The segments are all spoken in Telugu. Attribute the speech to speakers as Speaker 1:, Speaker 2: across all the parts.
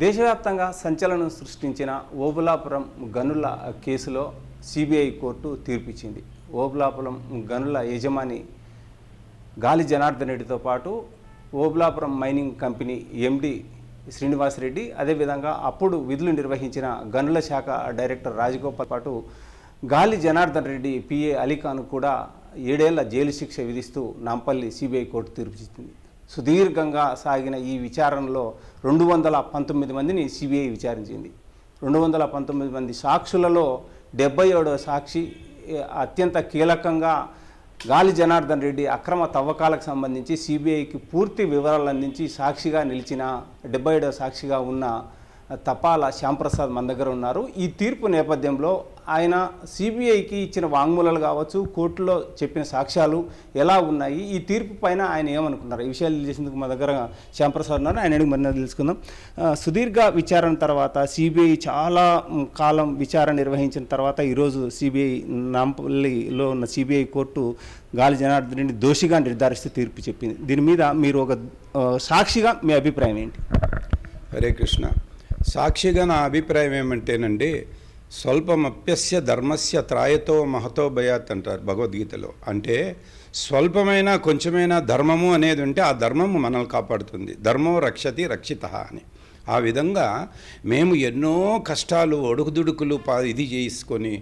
Speaker 1: దేశవ్యాప్తంగా సంచలనం సృష్టించిన ఓబులాపురం గనుల కేసులో సిబిఐ కోర్టు తీర్పిచ్చింది. ఓబులాపురం గనుల యజమాని గాలి జనార్దన్ రెడ్డితో పాటు Obulapuram mining company MD Srinivasa Reddy, అదేవిధంగా అప్పుడు విధులు నిర్వహించిన గనుల శాఖ డైరెక్టర్ రాజగోపాల్ పాటు గాలి జనార్దన్ రెడ్డి పిఏ అలీఖాన్ కూడా 7 ఏళ్ల జైలు శిక్ష విధిస్తూ నాంపల్లి సిబిఐ కోర్టు తీర్పిచ్చింది. సుదీర్ఘంగా సాగిన ఈ విచారణలో 219 మందిని సిబిఐ విచారించింది. 219 మంది సాక్షులలో 77వ సాక్షి అత్యంత కీలకంగా గాలి జనార్దన్ రెడ్డి అక్రమ తవ్వకాలకు సంబంధించి సిబిఐకి పూర్తి వివరాలు అందించి సాక్షిగా నిలిచిన 77వ సాక్షిగా ఉన్న తపాల శ్యాంప్రసాద్ మన దగ్గర ఉన్నారు. ఈ తీర్పు నేపథ్యంలో ఆయన సిబిఐకి ఇచ్చిన వాంగ్మూలాలు కావచ్చు, కోర్టులో చెప్పిన సాక్ష్యాలు ఎలా ఉన్నాయి, ఈ తీర్పు పైన ఆయన ఏమనుకున్నారు, ఈ విషయాలు తెలిసేందుకు మా దగ్గర శ్యాంప్రసాద్ ఉన్నారు. ఆయన అడిగి మరి తెలుసుకుందాం. సుదీర్ఘ విచారణ తర్వాత సిబిఐ చాలా కాలం విచారణ నిర్వహించిన తర్వాత ఈరోజు సిబిఐ నాంపల్లిలో ఉన్న సిబిఐ కోర్టు గాలి జనార్దన్ రెడ్డిని దోషిగా నిర్ధారిస్తూ తీర్పు చెప్పింది. దీని మీద మీరు ఒక సాక్షిగా మీ అభిప్రాయం ఏంటి?
Speaker 2: హరే కృష్ణ. సాక్షిగా నా అభిప్రాయం ఏమంటేనండి, స్వల్పమప్యస్య ధర్మస్య త్రాయతో మహతో భయాత్ అంటారు భగవద్గీతలో. అంటే స్వల్పమైన కొంచెమైనా ధర్మము అనేది ఉంటే ఆ ధర్మము మనల్ని కాపాడుతుంది. ధర్మో రక్షతి రక్షిత అని. ఆ విధంగా మేము ఎన్నో కష్టాలు ఒడుకుదుడుకులు ఇది చేసుకొని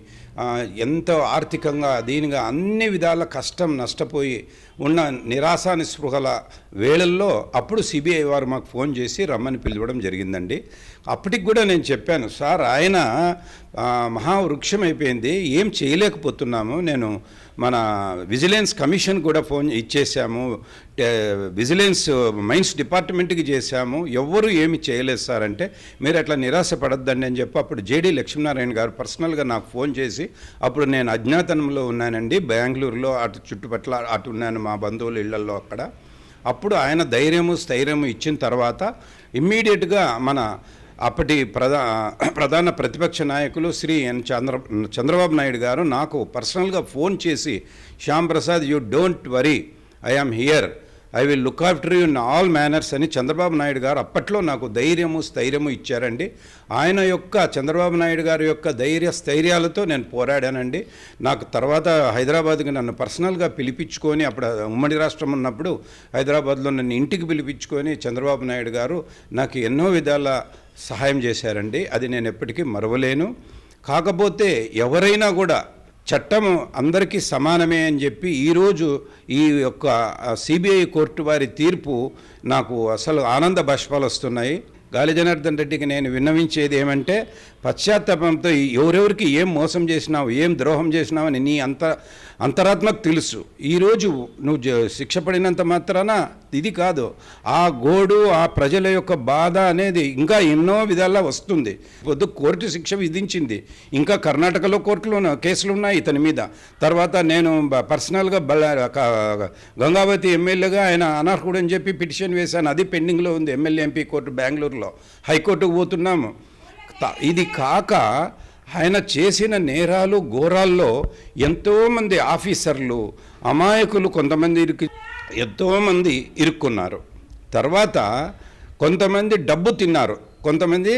Speaker 2: ఎంతో ఆర్థికంగా దీనిగా అన్ని విధాల కష్టం నష్టపోయి ఉన్న నిరాశ నిస్పృహల వేళల్లో అప్పుడు సిబిఐ వారు మాకు ఫోన్ చేసి రమ్మని పిలవడం జరిగిందండి. అప్పటికి కూడా నేను చెప్పాను, సార్ ఆయన మహావృక్షం అయిపోయింది, ఏం చేయలేకపోతున్నాము. నేను మన విజిలెన్స్ కమిషన్ కూడా ఫోన్ ఇచ్చేసాము, విజిలెన్స్ మైన్స్ డిపార్ట్మెంట్కి చేశాము, ఎవ్వరూ ఏమి చేయలేదు సార్ అంటే, మీరు అట్లా నిరాశ పడద్దండి అని చెప్పి అప్పుడు జేడీ లక్ష్మీనారాయణ గారు పర్సనల్గా నాకు ఫోన్ చేసి, అప్పుడు నేను అజ్ఞాతనంలో ఉన్నానండి, బెంగళూరులో అటు చుట్టుపట్ల అటు ఉన్నాను మా బంధువుల ఇళ్లలో అక్కడ. అప్పుడు ఆయన ధైర్యము స్థైర్యము ఇచ్చిన తర్వాత ఇమ్మీడియట్గా మన అప్పటి ప్రధాన ప్రతిపక్ష నాయకులు శ్రీ చంద్రబాబు నాయుడు గారు నాకు పర్సనల్గా ఫోన్ చేసి, Shyam Prasad, you don't worry, I am here, I will look after you in all manners అని చంద్రబాబు నాయుడు గారు అప్పట్లో నాకు ధైర్యము స్థైర్యము ఇచ్చారండి. ఆయన యొక్క చంద్రబాబు నాయుడు గారి యొక్క ధైర్య స్థైర్యాలతో నేను పోరాడానండి. నాకు తర్వాత హైదరాబాద్కి నన్ను పర్సనల్గా పిలిపించుకొని, అప్పుడు ఉమ్మడి రాష్ట్రం ఉన్నప్పుడు హైదరాబాద్లో నన్ను ఇంటికి పిలిపించుకొని చంద్రబాబు నాయుడు గారు నాకు ఎన్నో విధాల సహాయం చేశారండి. అది నేను ఎప్పటికీ మరవలేను. కాకపోతే ఎవరైనా కూడా చట్టము అందరికీ సమానమే అని చెప్పి ఈరోజు ఈ యొక్క సిబిఐ కోర్టు వారి తీర్పు నాకు అసలు ఆనంద బాష్పాలు వస్తున్నాయి. గాలి జనార్దన్ రెడ్డికి నేను విన్నవించేది ఏమంటే, పశ్చాత్తాపంతో ఎవరెవరికి ఏం మోసం చేసినావు, ఏం ద్రోహం చేసినావు అని నీ అంతరాత్మకు తెలుసు. ఈరోజు నువ్వు శిక్ష పడినంత మాత్రాన ఇది కాదు, ఆ గోడు ఆ ప్రజల యొక్క బాధ అనేది ఇంకా ఎన్నో విధాలా వస్తుంది. పొద్దు కోర్టు శిక్ష విధించింది, ఇంకా కర్ణాటకలో కోర్టులో కేసులు ఉన్నాయి ఇతని మీద. తర్వాత నేను పర్సనల్గా గంగావతి ఎమ్మెల్యేగా ఆయన అనర్హుడు అని చెప్పి పిటిషన్ వేశాను, అది పెండింగ్లో ఉంది. ఎమ్మెల్యే ఎంపీ కోర్టు బెంగళూరులో, హైకోర్టుకు పోతున్నాము. ఇది కాక ఆయన చేసిన నేరాలు ఘోరాల్లో ఎంతోమంది ఆఫీసర్లు అమాయకులు కొంతమంది ఎంతోమంది ఇరుక్కున్నారు. తర్వాత కొంతమంది డబ్బు తిన్నారు, కొంతమంది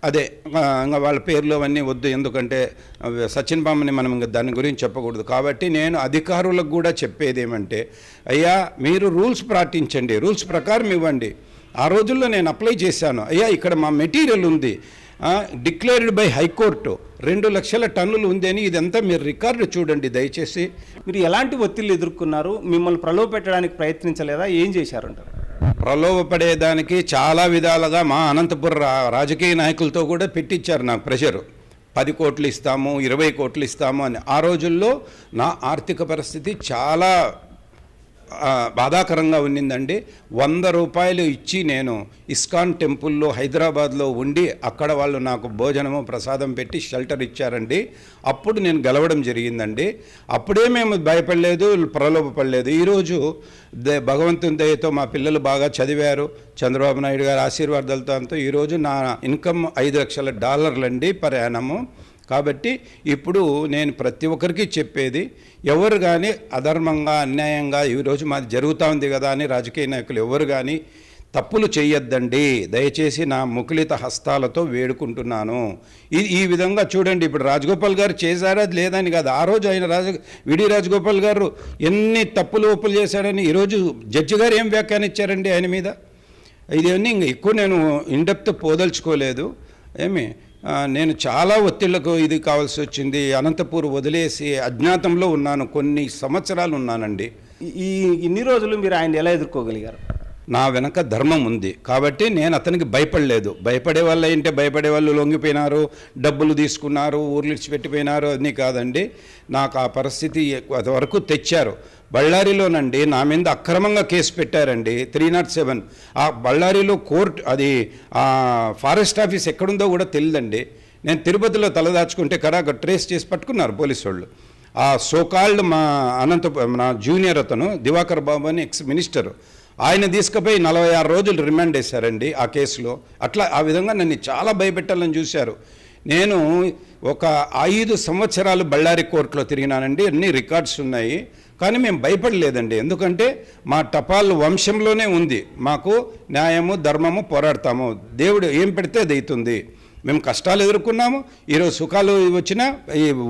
Speaker 2: అదే ఇంకా వాళ్ళ పేర్లు అవన్నీ వద్దు, ఎందుకంటే సచిన్ బామ్మని మనం ఇంకా దాని గురించి చెప్పకూడదు. కాబట్టి నేను అధికారులకు కూడా చెప్పేది ఏమంటే, అయ్యా మీరు రూల్స్ పాటించండి, రూల్స్ ప్రకారం ఇవ్వండి. ఆ రోజుల్లో నేను అప్లై చేశాను, అయ్యా ఇక్కడ మా మెటీరియల్ ఉంది, డిక్లేర్డ్ బై హైకోర్టు 2 లక్షల టన్నులు ఉంది అని, ఇదంతా మీరు రికార్డు చూడండి దయచేసి.
Speaker 1: మీరు ఎలాంటి ఒత్తిళ్ళు ఎదుర్కొన్నారు? మిమ్మల్ని ప్రలోభ పెట్టడానికి ప్రయత్నించలేదా? ఏం చేశారంటారు?
Speaker 2: ప్రలోభపడేదానికి చాలా విధాలుగా మా అనంతపురం రాజకీయ నాయకులతో కూడా పెట్టించారు నాకు ప్రెషరు. 10 కోట్లు ఇస్తాము, 20 కోట్లు ఇస్తాము అని. ఆ రోజుల్లో నా ఆర్థిక పరిస్థితి చాలా బాధాకరంగా ఉన్నిందండి. 100 రూపాయలు ఇచ్చి నేను ఇస్కాన్ టెంపుల్లో హైదరాబాద్లో ఉండి అక్కడ వాళ్ళు నాకు భోజనము ప్రసాదం పెట్టి షెల్టర్ ఇచ్చారండి. అప్పుడు నేను గెలవడం జరిగిందండి. అప్పుడే మేము భయపడలేదు, ప్రలోభపడలేదు. ఈరోజు భగవంతుని దయతో మా పిల్లలు బాగా చదివారు, చంద్రబాబు నాయుడు గారి ఆశీర్వాదాలతో ఈరోజు నా ఇన్కమ్ $5 లక్షలు పర్ యానము. కాబట్టి ఇప్పుడు నేను ప్రతి ఒక్కరికి చెప్పేది, ఎవరు కానీ అధర్మంగా అన్యాయంగా ఈరోజు మాది జరుగుతూ ఉంది కదా అని రాజకీయ నాయకులు ఎవరు కానీ తప్పులు చేయొద్దండి, దయచేసి నా ముకులిత హస్తాలతో వేడుకుంటున్నాను. ఈ విధంగా చూడండి. ఇప్పుడు రాజగోపాల్ గారు చేశారా లేదని కాదు, ఆ రోజు ఆయన విడి రాజగోపాల్ గారు ఎన్ని తప్పులు ఒప్పులు చేశాడని ఈరోజు జడ్జి గారు ఏం వ్యాఖ్యానించారండి ఆయన మీద. ఇవన్నీ ఇంక ఎక్కువ నేను ఇన్డెప్త్ పోదలుచుకోలేదు. నేను చాలా ఒత్తిళ్లకు ఇది కావాల్సి వచ్చింది. అనంతపూర్ వదిలేసి అజ్ఞాతంలో ఉన్నాను, కొన్ని సంవత్సరాలు ఉన్నానండి.
Speaker 1: ఇన్ని రోజులు మీరు ఆయన ఎలా ఎదుర్కోగలిగారు?
Speaker 2: నా వెనక ధర్మం ఉంది కాబట్టి నేను అతనికి భయపడలేదు. భయపడే వాళ్ళు ఏంటంటే భయపడే వాళ్ళు లొంగిపోయినారు, డబ్బులు తీసుకున్నారు, ఊర్లు ఇచ్చిపెట్టిపోయినారు అని కాదండి. నాకు ఆ పరిస్థితి వరకు తెచ్చారు. బళ్ళారిలోనండి నా మీద అక్రమంగా కేసు పెట్టారండి, 307. ఆ బళ్ళారిలో కోర్టు, అది ఫారెస్ట్ ఆఫీస్ ఎక్కడుందో కూడా తెలియదండి. నేను తిరుపతిలో తలదాచుకుంటే అక్కడ ట్రేస్ చేసి పట్టుకున్నారు పోలీసు వాళ్ళు. ఆ సోకాల్డ్ నా జూనియర్ అతను దివాకర్ బాబు అని ఎక్స్ మినిస్టర్, ఆయన తీసుకుపోయి 46 రోజులు రిమాండ్ వేశారండి ఆ కేసులో. అట్లా ఆ విధంగా నన్ను చాలా భయపెట్టాలని చూశారు. నేను ఒక 5 సంవత్సరాలు బళ్ళారి కోర్టులో తిరిగినానండి, అన్ని రికార్డ్స్ ఉన్నాయి. కానీ మేము భయపడలేదండి, ఎందుకంటే మా టపాల్ వంశంలోనే ఉంది. మాకు న్యాయము ధర్మము పోరాడతాము, దేవుడు ఏం పెడితే అది అవుతుంది. మేము కష్టాలు ఎదుర్కొన్నాము, ఈరోజు సుఖాలు వచ్చినా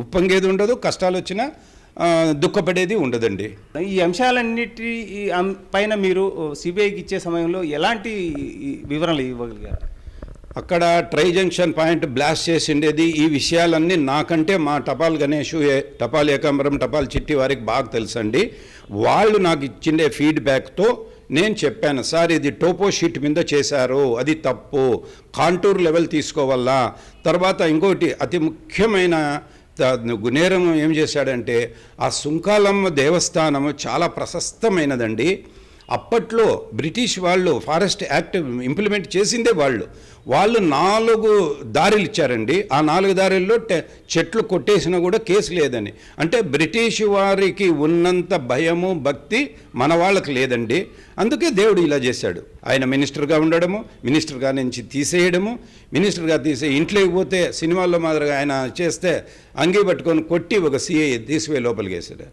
Speaker 2: ఉప్పొంగేది ఉండదు, కష్టాలు వచ్చినా దుఃఖపడేది ఉండదండి.
Speaker 1: ఈ అంశాలన్నిటి పైన మీరు సిబిఐకి ఇచ్చే సమయంలో ఎలాంటి వివరణలు ఇవ్వగలిగారు?
Speaker 2: అక్కడ ట్రై జంక్షన్ పాయింట్ బ్లాస్ట్ చేసిండేది, ఈ విషయాలన్నీ నాకంటే మా టపాల్ గణేష్, టపాల్ ఏకాంబరం, టపాల్ చిట్టి వారికి బాగా తెలుసండి. వాళ్ళు నాకు ఇచ్చిండే ఫీడ్బ్యాక్తో నేను చెప్పాను, సార్ ఇది టోపో షీట్ మీద చేశారు, అది తప్పు, కాంటూర్ లెవెల్ తీసుకోవాలా. తర్వాత ఇంకోటి అతి ముఖ్యమైన నేరం ఏం చేశాడంటే, ఆ సుంకాలమ్మ దేవస్థానము చాలా ప్రశస్తమైనదండి. అప్పట్లో బ్రిటిష్ వాళ్ళు ఫారెస్ట్ యాక్ట్ ఇంప్లిమెంట్ చేసిందే వాళ్ళు 4 దారులు ఇచ్చారండి. ఆ 4 దారుల్లో చెట్లు కొట్టేసినా కూడా కేసు లేదని. అంటే బ్రిటిష్ వారికి ఉన్నంత భయము భక్తి మన వాళ్ళకి లేదండి. అందుకే దేవుడు ఇలా చేశాడు. ఆయన మినిస్టర్గా ఉండడము, మినిస్టర్గా నుంచి తీసేయడము, మినిస్టర్గా ఇంట్లోకి పోతే సినిమాల్లో మాదిరిగా ఆయన చేస్తే అంగీ పట్టుకొని కొట్టి ఒక సిఐ తీసిపోయి లోపలికి వేసాడు.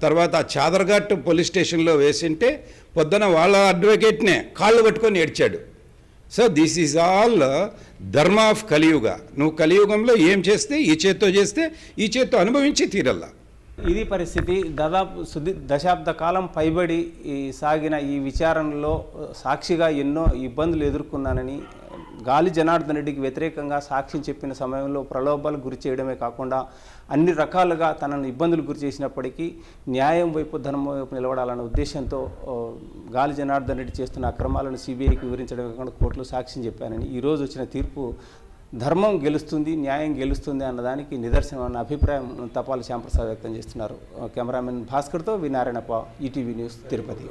Speaker 2: తర్వాత ఆ చాదర్ఘాట్ పోలీస్ స్టేషన్లో వేసింటే పొద్దున వాళ్ళ అడ్వకేట్నే కాళ్ళు పట్టుకొని ఏడ్చాడు. సో దిస్ ఈజ్ ఆల్ ధర్మ ఆఫ్ కలియుగ. నువ్వు కలియుగంలో ఏం చేస్తే ఈ చేత్తో చేస్తే ఈ చేత్తో అనుభవించి తీరల్లా.
Speaker 1: ఇది పరిస్థితి. దాదాపు దశాబ్ద కాలం పైబడి సాగిన ఈ విచారణలో సాక్షిగా ఎన్నో ఇబ్బందులు ఎదుర్కొన్నానని, గాలి జనార్దన్ రెడ్డికి వ్యతిరేకంగా సాక్ష్యం చెప్పిన సమయంలో ప్రలోభాలకు గురి చేయడమే కాకుండా అన్ని రకాలుగా తనను ఇబ్బందులు గురి చేసినప్పటికీ న్యాయం వైపు ధర్మం వైపు నిలబడాలన్న ఉద్దేశంతో గాలి జనార్దన్ రెడ్డి చేస్తున్న అక్రమాలను సిబిఐకి వివరించడమే కాకుండా కోర్టులో సాక్ష్యం చెప్పానని, ఈరోజు వచ్చిన తీర్పు ధర్మం గెలుస్తుంది, న్యాయం గెలుస్తుంది అన్నదానికి నిదర్శనం అన్న అభిప్రాయం తపాల శ్యాంప్రసాద్ వ్యక్తం చేస్తున్నారు. కెమెరామెన్ భాస్కర్తో వి నారాయణప్ప, ఈటీవీ న్యూస్, తిరుపతి.